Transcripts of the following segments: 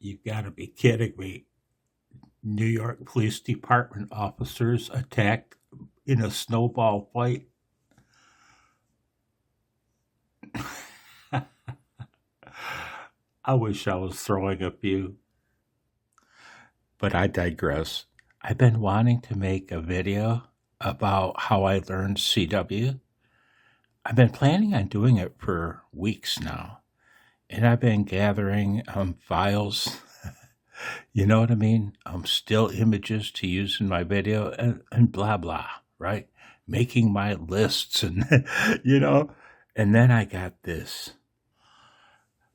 You've got to be kidding me. New York Police Department officers attacked in a snowball fight. I wish I was throwing a few, but I digress. I've been wanting to make a video about how I learned CW. I've been planning on doing it for weeks now, and I've been gathering files. You know what I mean? Still images to use in my video and blah, blah, right? Making my lists and, and then I got this.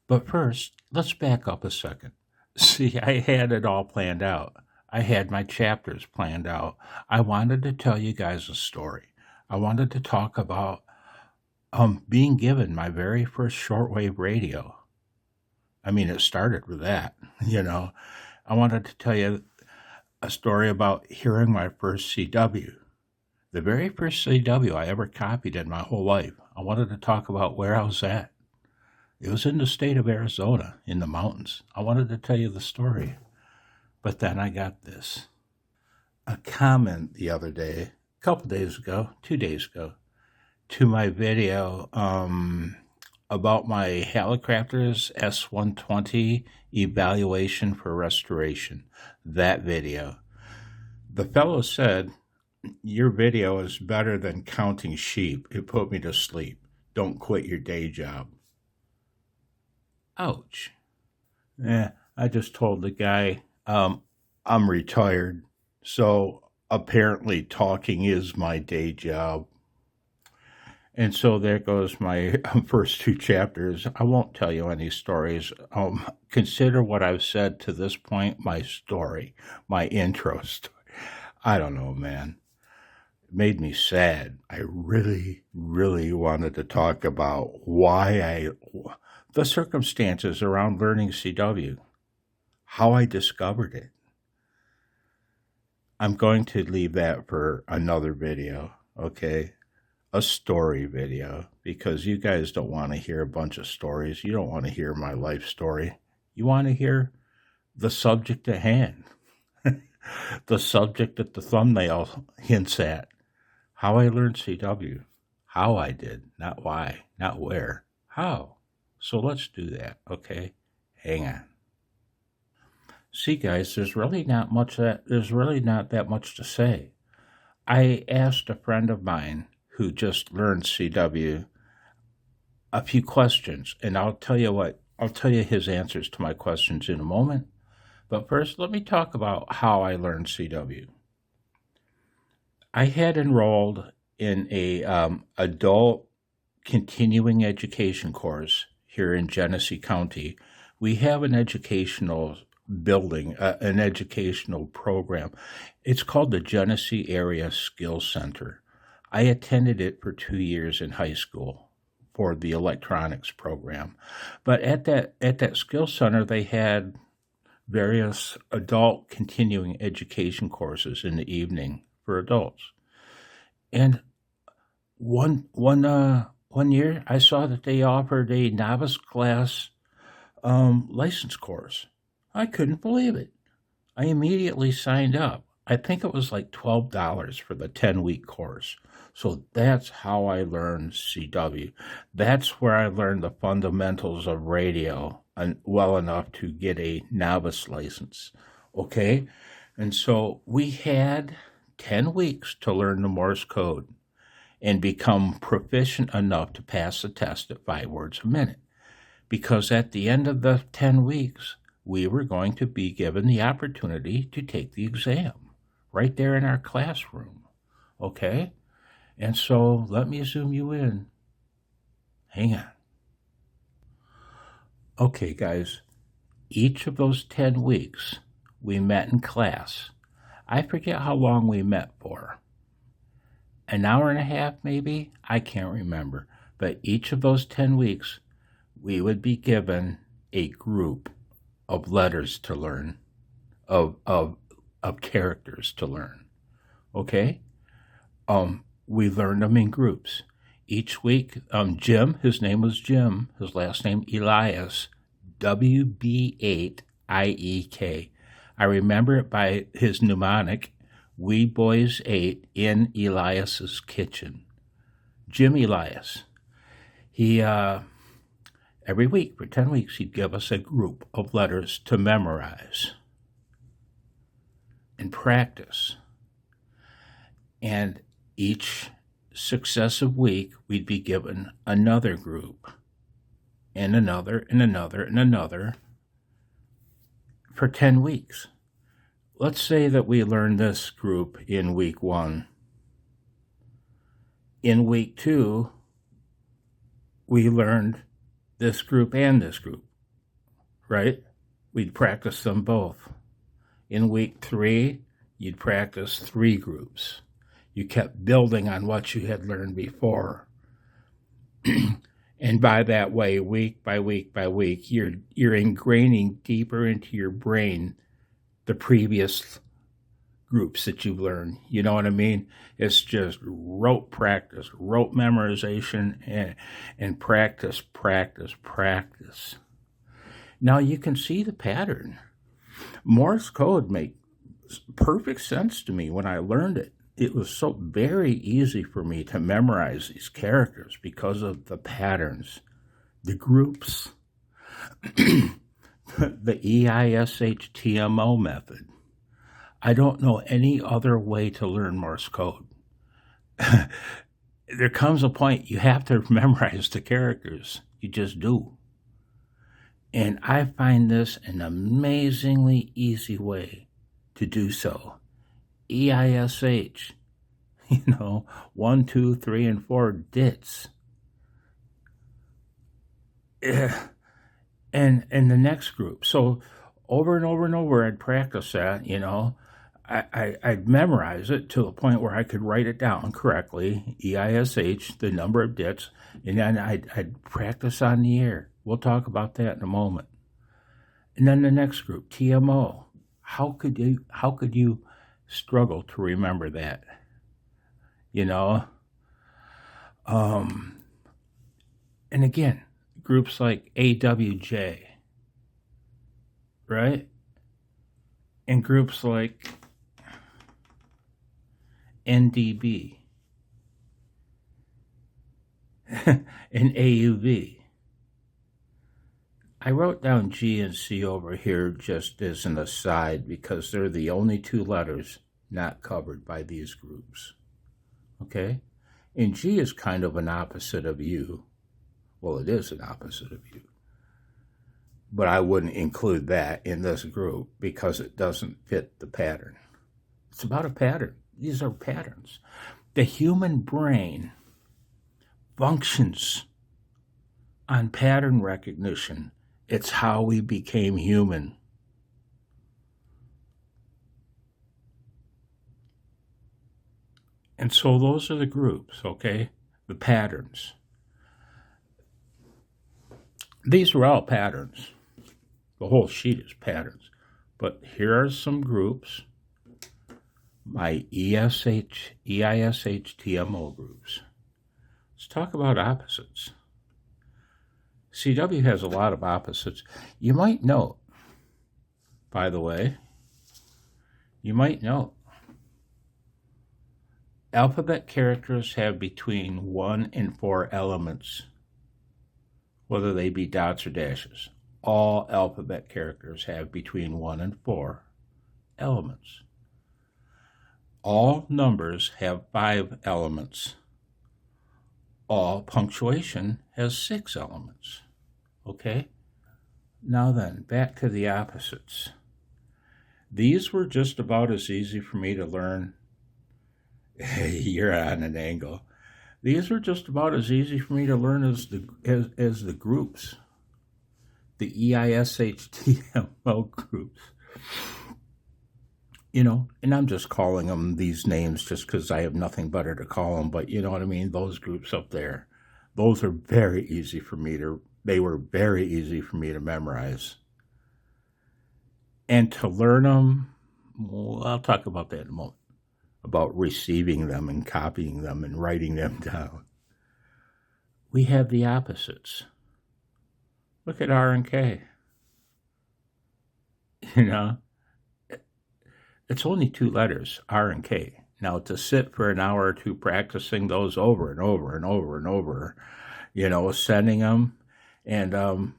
But first, let's back up a second. See, I had it all planned out. I had my chapters planned out. I wanted to tell you guys a story. I wanted to talk about being given my very first shortwave radio. I mean, it started with that, I wanted to tell you a story about hearing my first CW. The very first CW I ever copied in my whole life. I wanted to talk about where I was at. It was in the state of Arizona, in the mountains. I wanted to tell you the story. But then I got this. A comment the other day, a couple days ago, 2 days ago, to my video about my Hallicrafters S120 evaluation for restoration. That video. The fellow said, "Your video is better than counting sheep. It put me to sleep. Don't quit your day job." Ouch. I just told the guy, I'm retired, so apparently talking is my day job. And so there goes my first two chapters. I won't tell you any stories. Consider what I've said to this point my story, my intro story. I don't know, man. It made me sad. I really, really wanted to talk about the circumstances around learning CW, how I discovered it. I'm going to leave that for another video, okay? A story video, because you guys don't want to hear a bunch of stories. You don't want to hear my life story. You want to hear the subject at hand, the subject that the thumbnail hints at. How I learned CW, how I did, not why, not where, how. So let's do that, okay? Hang on. See, guys, there's really not that much to say. I asked a friend of mine who just learned CW a few questions, and I'll tell you his answers to my questions in a moment. But first, let me talk about how I learned CW. I had enrolled in a adult continuing education course here in Genesee County. We have an educational building, an educational program. It's called the Genesee Area Skills Center. I attended it for 2 years in high school for the electronics program. But at that skills center, they had various adult continuing education courses in the evening for adults. And one year, I saw that they offered a novice class license course. I couldn't believe it. I immediately signed up. I think it was like $12 for the 10-week course. So that's how I learned CW. That's where I learned the fundamentals of radio and well enough to get a novice license. Okay? And so we had 10 weeks to learn the Morse code and become proficient enough to pass the test at 5 words a minute. Because at the end of the 10 weeks, we were going to be given the opportunity to take the exam right there in our classroom. Okay? And so let me zoom you in. Hang on. Okay, guys. Each of those 10 weeks, we met in class. I forget how long we met for. An hour and a half, maybe? I can't remember. But each of those 10 weeks, we would be given a group of letters to learn, of characters to learn. Okay? We learned them in groups. Each week, Jim, his name was Jim, his last name Elias, WB8 I-E-K. I remember it by his mnemonic, "We boys ate in Elias's kitchen." Jim Elias. He, every week for 10 weeks, he'd give us a group of letters to memorize and practice. And each successive week, we'd be given another group and another and another and another for 10 weeks. Let's say that we learned this group in week 1. In week 2, we learned this group and this group, right? We'd practice them both. In week 3, you'd practice 3 groups. You kept building on what you had learned before. And by that way, week by week by week, you're ingraining deeper into your brain the previous groups that you've learned. You know what I mean? It's just rote practice, rote memorization, and practice, practice, practice. Now you can see the pattern. Morse code made perfect sense to me when I learned it. It was so very easy for me to memorize these characters because of the patterns, the groups, the EISHTMO method. I don't know any other way to learn Morse code. There comes a point you have to memorize the characters. You just do. And I find this an amazingly easy way to do so. EISH, 1, 2, 3, and 4 dits. And the next group. So over and over and over, I'd practice that, I'd memorize it to the point where I could write it down correctly, EISH, the number of dits, and then I'd practice on the air. We'll talk about that in a moment. And then the next group, TMO. How could you struggle to remember that? And again, groups like AWJ, right? And groups like NDB and AUV. I wrote down G and C over here just as an aside because they're the only 2 letters not covered by these groups. Okay? And G is kind of an opposite of U. Well, it is an opposite of U. But I wouldn't include that in this group because it doesn't fit the pattern. It's about a pattern. These are patterns. The human brain functions on pattern recognition. It's how we became human. And so those are the groups, okay? The patterns. These are all patterns. The whole sheet is patterns. But here are some groups. My EISHTMO groups. Let's talk about opposites. CW has a lot of opposites. You might note, by the way, alphabet characters have between 1 and 4 elements, whether they be dots or dashes. All alphabet characters have between 1 and 4 elements. All numbers have 5 elements. All punctuation has 6 elements. Okay? Now then, back to the opposites. These were just about as easy for me to learn. You're on an angle. These are just about as easy for me to learn as the groups, the EISHTMO groups. And I'm just calling them these names just because I have nothing better to call them. But you know what I mean? Those groups up there, those are very easy for me they were very easy for me to memorize. And to learn them, well, I'll talk about that in a moment, about receiving them and copying them and writing them down. We have the opposites. Look at R and K. You know, it's only two letters, R and K. Now, to sit for an hour or two practicing those over and over and over and over, sending them and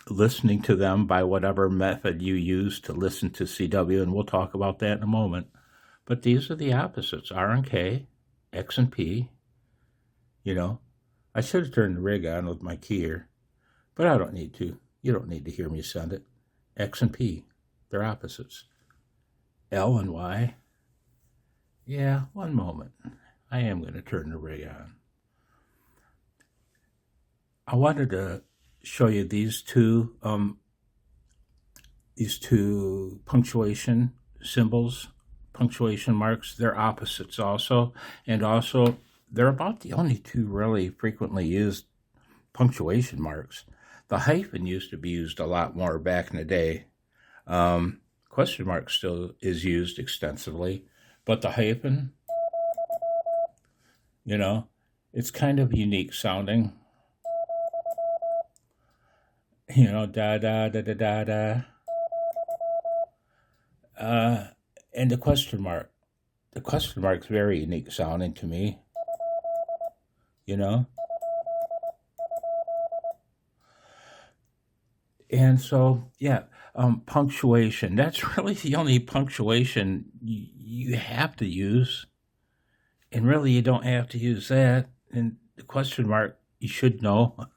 listening to them by whatever method you use to listen to CW, and we'll talk about that in a moment. But these are the opposites, R and K, X and P. I should have turned the rig on with my key here, but I don't need to. You don't need to hear me send it. X and P, they're opposites. L and Y. Yeah, one moment. I am going to turn the rig on. I wanted to show you these two punctuation symbols, punctuation marks. They're opposites also, and also they're about the only two really frequently used punctuation marks. The hyphen used to be used a lot more back in the day. Question mark still is used extensively, but the hyphen, it's kind of unique sounding. Da da da da da da. And the question mark. The question mark's very unique sounding to me. And so, yeah, punctuation. That's really the only punctuation you have to use. And really, you don't have to use that. And the question mark, you should know.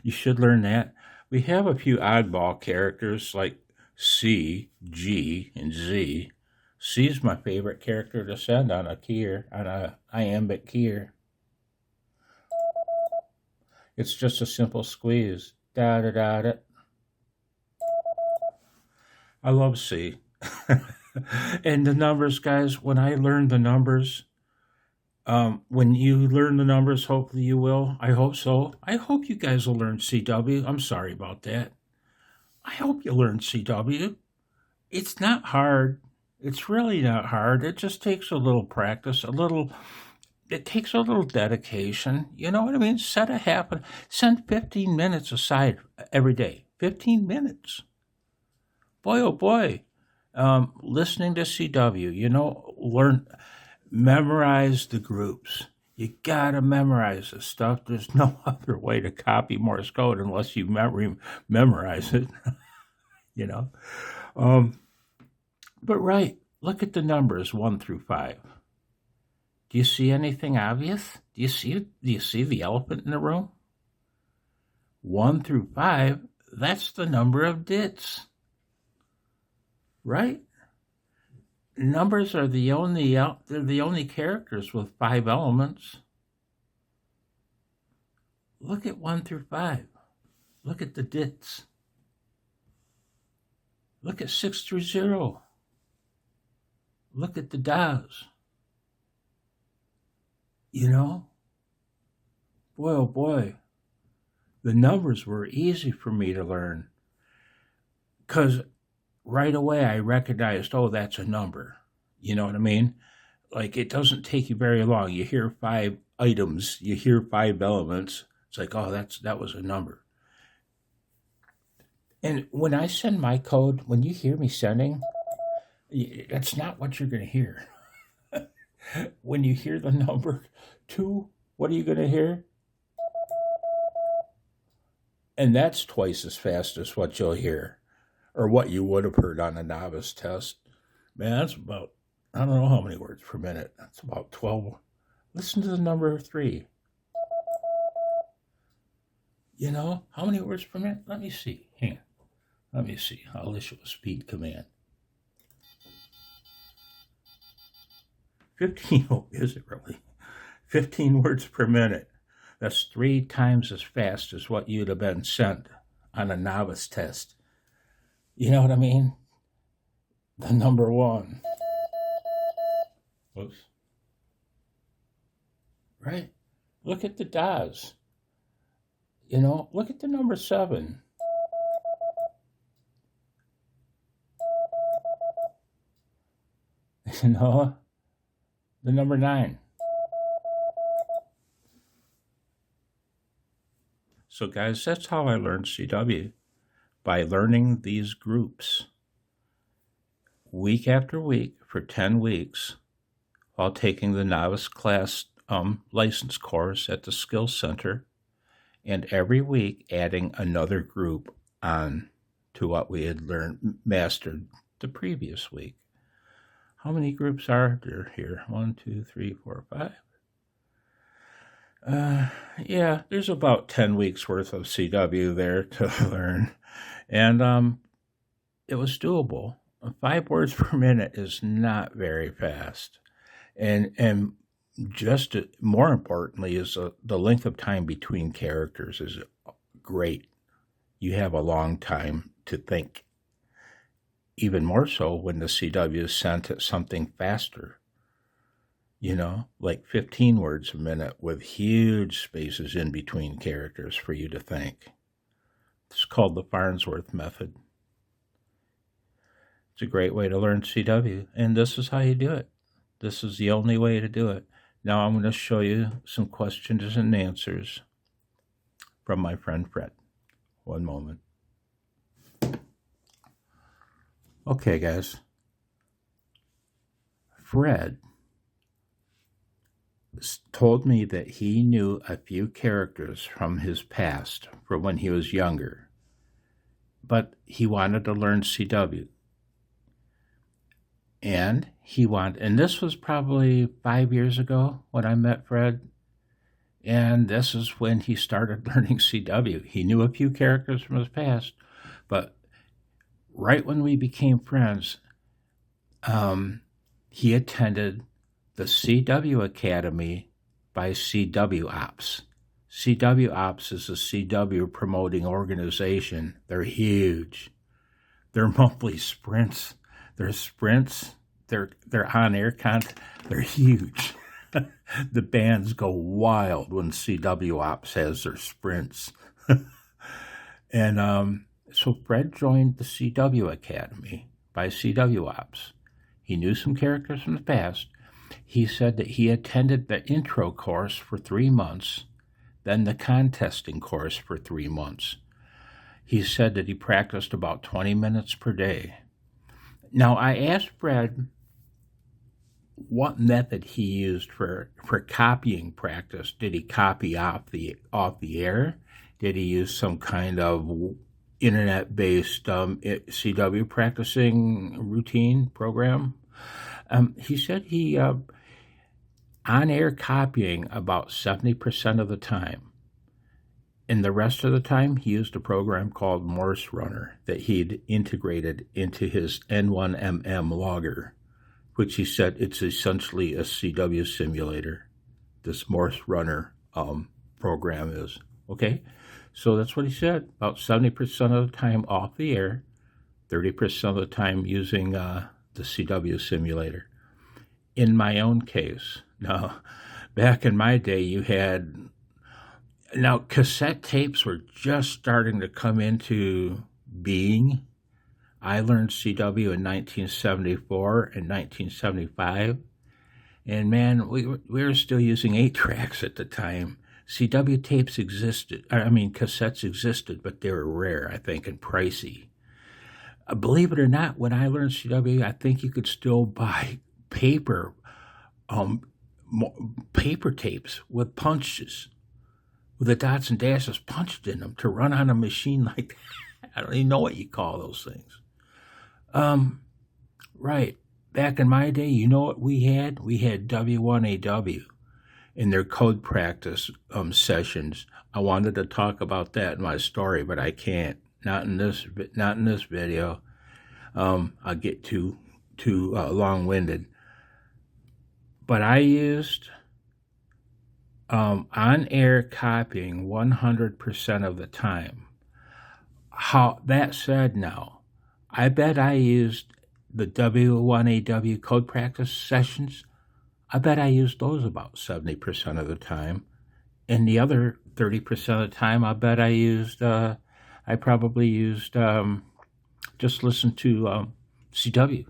You should learn that. We have a few oddball characters like C, G, and Z. C is my favorite character to send on a keyer, on a iambic keyer. It's just a simple squeeze. Da da da da. I love C. And the numbers, guys, when I learned the numbers, when you learn the numbers, hopefully you will. I hope so. I hope you guys will learn CW. I'm sorry about that. I hope you learn CW. It's not hard. It's really not hard. It just takes a little practice, it takes a little dedication. You know what I mean? Send 15 minutes aside every day. 15 minutes. Boy, oh boy. Listening to CW, memorize the groups. You gotta memorize this stuff. There's no other way to copy Morse code unless you memorize it. But right, look at the numbers 1 through 5. Do you see anything obvious? Do you see the elephant in the room? 1 through 5, that's the number of dits. Right? Numbers are they're the only characters with 5 elements. Look at 1 through 5. Look at the dits. Look at 6 through 0. Look at the das. Boy, oh boy. The numbers were easy for me to learn because right away I recognized, that's a number. You know what I mean? Like, it doesn't take you very long. You hear 5 items, you hear 5 elements. It's like, that was a number. And when I send my code, when you hear me sending, that's not what you're going to hear. When you hear the number 2, what are you going to hear? And that's twice as fast as what you'll hear, or what you would have heard on a novice test. Man, that's about, I don't know how many words per minute. That's about 12. Listen to the number 3. How many words per minute? Let me see. Hang on. Let me see. I'll issue a speed command. 15, is it really? 15 words per minute. That's 3 times as fast as what you'd have been sent on a novice test. You know what I mean? The number 1. Oops. Right? Look at the das. Look at the number 7. The number 9. So guys, that's how I learned CW, by learning these groups. week after week for 10 weeks while taking the novice class license course at the Skills Center, and every week adding another group on to what we had mastered the previous week. How many groups are there here? 1, 2, 3, 4, 5. Yeah, there's about 10 weeks worth of CW there to learn. And it was doable. 5 words per minute is not very fast. And just more importantly is the length of time between characters is great. You have a long time to think. Even more so when the CW is sent at something faster. Like 15 words a minute with huge spaces in between characters for you to think. It's called the Farnsworth method. It's a great way to learn CW, and this is how you do it. This is the only way to do it. Now I'm going to show you some questions and answers from my friend Fred. One moment. Okay, guys. Fred told me that he knew a few characters from his past from when he was younger, but he wanted to learn CW. And this was probably 5 years ago when I met Fred, and this is when he started learning CW. He knew a few characters from his past, but right when we became friends, he attended the CW Academy by CW Ops. CW Ops is a CW promoting organization. They're huge. Their monthly sprints, their on-air content, they're huge. The bands go wild when CW Ops has their sprints. And so Fred joined the CW Academy by CW Ops. He knew some characters from the past. He said that he attended the intro course for 3 months, then the contesting course for 3 months. He said that he practiced about 20 minutes per day. Now, I asked Fred what method he used for copying practice. Did he copy off the air? Did he use some kind of internet-based CW practicing routine program? He said he on-air copying about 70% of the time. And the rest of the time, he used a program called Morse Runner that he'd integrated into his N1MM logger, which he said it's essentially a CW simulator. This Morse Runner program is. Okay? So that's what he said. About 70% of the time off the air, 30% of the time using the CW simulator. In my own case, now, back in my day, now cassette tapes were just starting to come into being. I learned CW in 1974 and 1975. And man, we were still using 8-tracks at the time. CW tapes cassettes existed, but they were rare, I think, and pricey. Believe it or not, when I learned CW, I think you could still buy paper tapes with punches, with the dots and dashes punched in them to run on a machine like that. I don't even know what you call those things. Right. Back in my day, you know what we had? We had W1AW in their code practice sessions. I wanted to talk about that in my story, but I can't. Not in this video. I'll get too long-winded. But I used on-air copying 100% of the time. That said, now, I bet I used the W1AW code practice sessions. I bet I used those about 70% of the time. And the other 30% of the time, I bet I probably used, just listened to CW,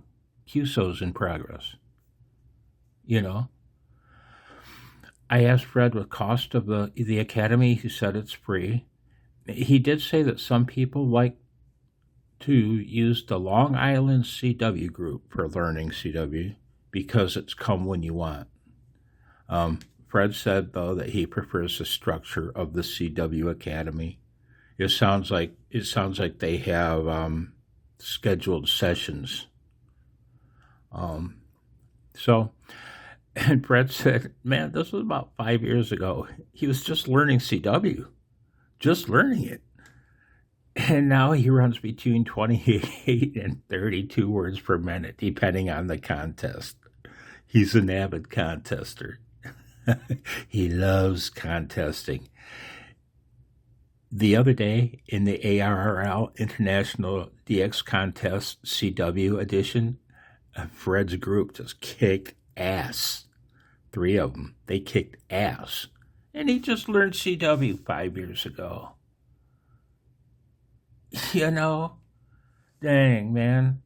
QSOs in progress. I asked Fred what cost of the academy. He said it's free. He did say that some people like to use the Long Island CW group for learning CW because it's come when you want. Fred said, though, that he prefers the structure of the CW Academy. It sounds like they have scheduled sessions. So, and Fred said, "Man, this was about 5 years ago. He was just learning CW, just learning it, and now he runs between 28 and 32 words per minute, depending on the contest. He's an avid contester." He loves contesting. The other day in the ARRL International DX Contest CW edition, Fred's group just kicked ass. 3 of them, they kicked ass. And he just learned CW 5 years ago. You know, dang, man.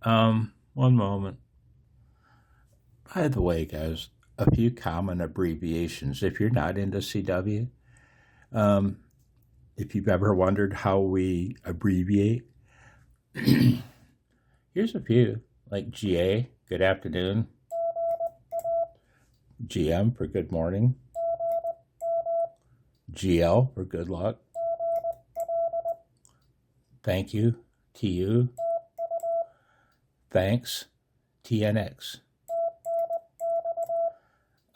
One moment. By the way, guys, a few common abbreviations. If you're not into CW, if you've ever wondered how we abbreviate, here's a few, like GA, good afternoon, GM for good morning, GL for good luck, thank you, TU, thanks, TNX.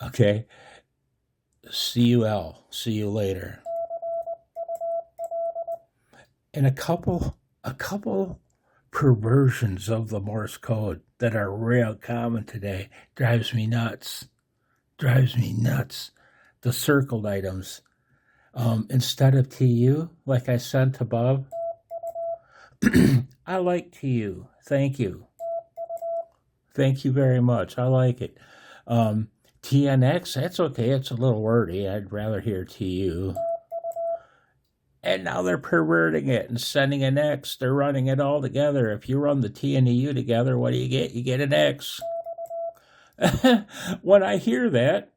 Okay, CUL, see you later. And a couple perversions of the Morse code that are real common today drives me nuts. The circled items, instead of TU, like I sent above, I like TU. Thank you. Thank you very much. I like it. TNX, that's okay. It's a little wordy. I'd rather hear TU. And now they're perverting it and sending an X. They're running it all together. If you run the T and the U together, what do you get? You get an X. When I hear that,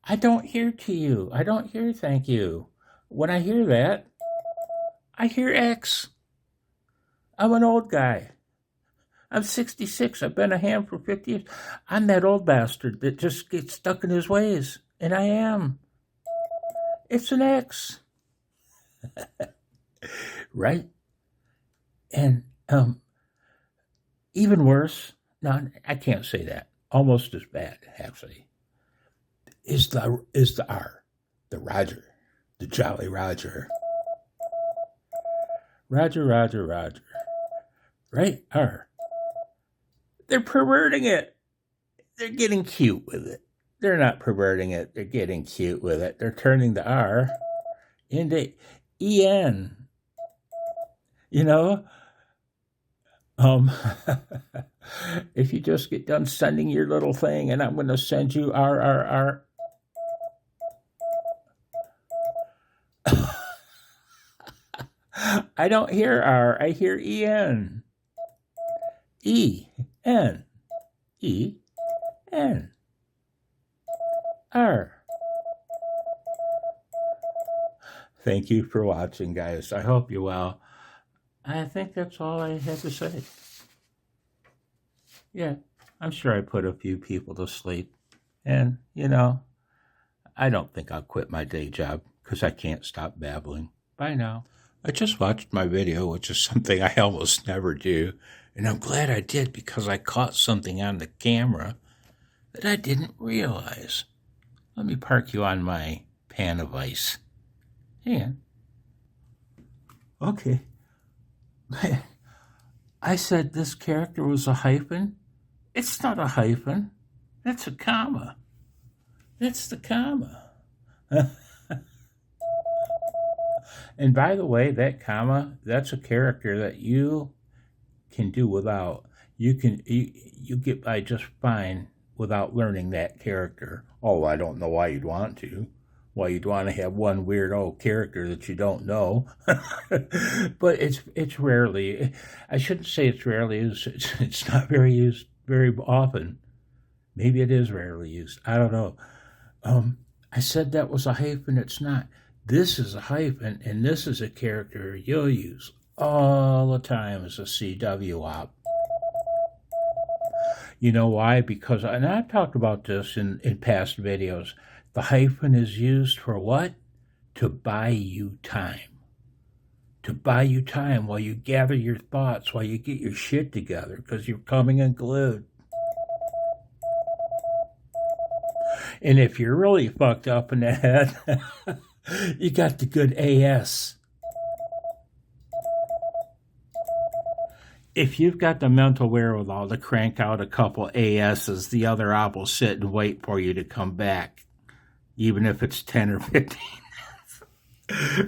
I don't hear TU. I don't hear thank you. When I hear that, I hear X. I'm an old guy. I'm 66. I've been a ham for 50 years. I'm that old bastard that just gets stuck in his ways. And I am. It's an X. Right? And even worse, no, I can't say that. Almost as bad, actually, is the R, the Roger, the Jolly Roger. Roger. Right? R. They're perverting it. They're getting cute with it. They're not perverting it. They're getting cute with it. They're turning the R into EN. You know? If you just get done sending your little thing and I'm going to send you R. I don't hear R. I hear EN. EN. EN. R. Thank you for watching, guys. I hope you're well. I think that's all I had to say. Yeah, I'm sure I put a few people to sleep. And, I don't think I'll quit my day job because I can't stop babbling. Bye now. I just watched my video, which is something I almost never do. And I'm glad I did because I caught something on the camera that I didn't realize. Let me park you on my pan of ice. Hang on. Okay. I said this character was a hyphen. It's not a hyphen. That's a comma. That's the comma. And by the way, that comma, that's a character that you can do without. You get by just fine without learning that character. Oh, I don't know why you'd want to. Why you'd want to have one weird old character that you don't know. But it's rarely, I shouldn't say it's rarely used. It's not very used very often. Maybe it is rarely used. I don't know. I said that was a hyphen. It's not. This is a hyphen, and this is a character you'll use all the time as a CW op. You know why? Because, and I've talked about this in past videos, the hyphen is used for what? To buy you time. To buy you time while you gather your thoughts, while you get your shit together, because you're coming unglued. And if you're really fucked up in the head, you got the good AS. If you've got the mental wherewithal to crank out a couple ASs, the other op will sit and wait for you to come back, even if it's 10 or 15.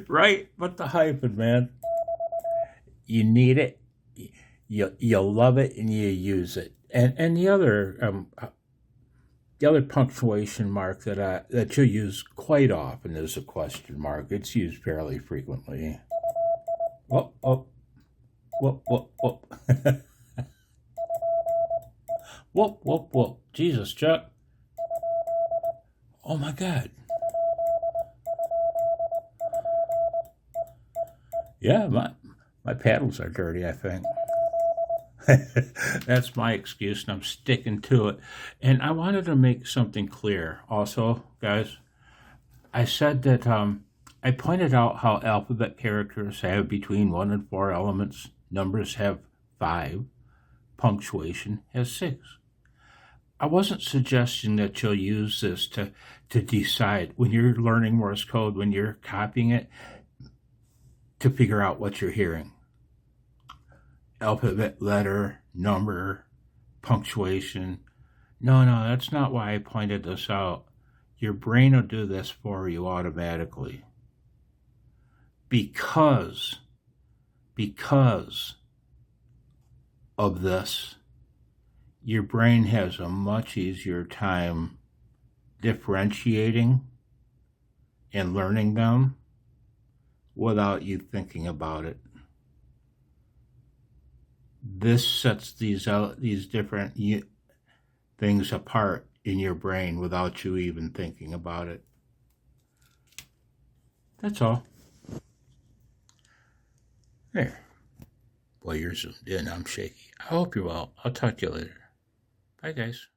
Right? But the hyphen, man. You need it, you love it, and you use it. And the other punctuation mark that you'll use quite often is a question mark. It's used fairly frequently. Whoop, whoop, whoop, whoop, whoop. Whoop, whoop, whoop. Jesus, Chuck. Oh my God. Yeah, my paddles are dirty, I think. That's my excuse, and I'm sticking to it. And I wanted to make something clear also, guys. I said that I pointed out how alphabet characters have between 1 and 4 elements, numbers have 5, punctuation has 6. I wasn't suggesting that you'll use this to decide when you're learning Morse code, when you're copying it, to figure out what you're hearing. Alphabet, letter, number, punctuation. No, that's not why I pointed this out. Your brain will do this for you automatically. Because of this, your brain has a much easier time differentiating and learning them without you thinking about it. This sets these different things apart in your brain without you even thinking about it. That's all. There. Boy, you're zoomed in. I'm shaky. I hope you're well. I'll talk to you later. Bye, guys.